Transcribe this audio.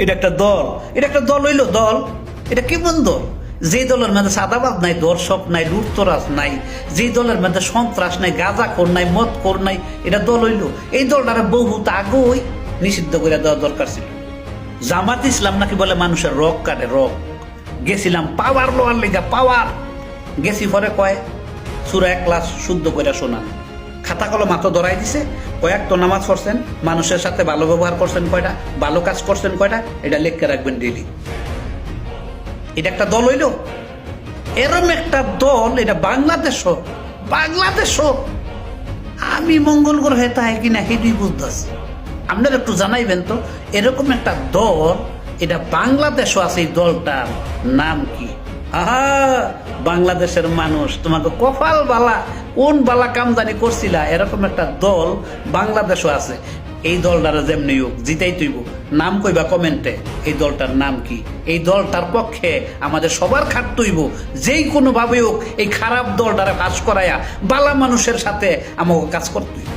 এটা একটা দল, এটা একটা দল হইলো দল? এটা কেমন দল? যে দলের মধ্যে সাদাবাদ নাই, দর্শক নাই, লুটতরাজ নাই, যে দলের মধ্যে সন্ত্রাস নাই, গাঁজাখোর নাই, মদখোর নাই, এটা দল হইলো? এই দলটারে বহুত আগেই নিষিদ্ধ করে দেওয়া দরকার ছিল। জামাত ইসলাম নাকি বলে মানুষের রক কাটে, রক। গেছিলাম পাওয়ার লোয়ার লেগা, পাওয়ার। গেছি পরে কয় সূরা ইখলাস শুদ্ধ করে শোনান। খাতা কলম মাত্র ধরাই দিছে, কয়েকটা নামাজ পড়ছেন, মানুষের সাথে ভালো ব্যবহার করছেন কয়টা, ভালো কাজ করছেন কয়টা, এটা লিখে রাখবেন ডেইলি। এটা একটা দল হইল? এরম একটা দল এটা বাংলাদেশও, বাংলাদেশও আমি মঙ্গল গ্রহে তাই কিনা সেটাই বুঝতেছি। আপনারা একটু জানাইবেন তো, এরকম একটা দল এটা বাংলাদেশও আছে, এই দলটার নাম কি? আহা, বাংলাদেশের মানুষ তোমাকে কপাল বালা, কোন বালা কাম জানি করছিলা, এরকম একটা দল বাংলাদেশও আছে। এই দলটার যেমনি হোক জিতাই তুইব, নাম কইবা কমেন্টে, এই দলটার নাম কি? এই দলটার পক্ষে আমাদের সবার খাটতে হইব, যেই কোনো ভাবে হোক এই খারাপ দলটারে ফাঁস করাইয়া বালা মানুষের সাথে আমাকে কাজ করতে হইব।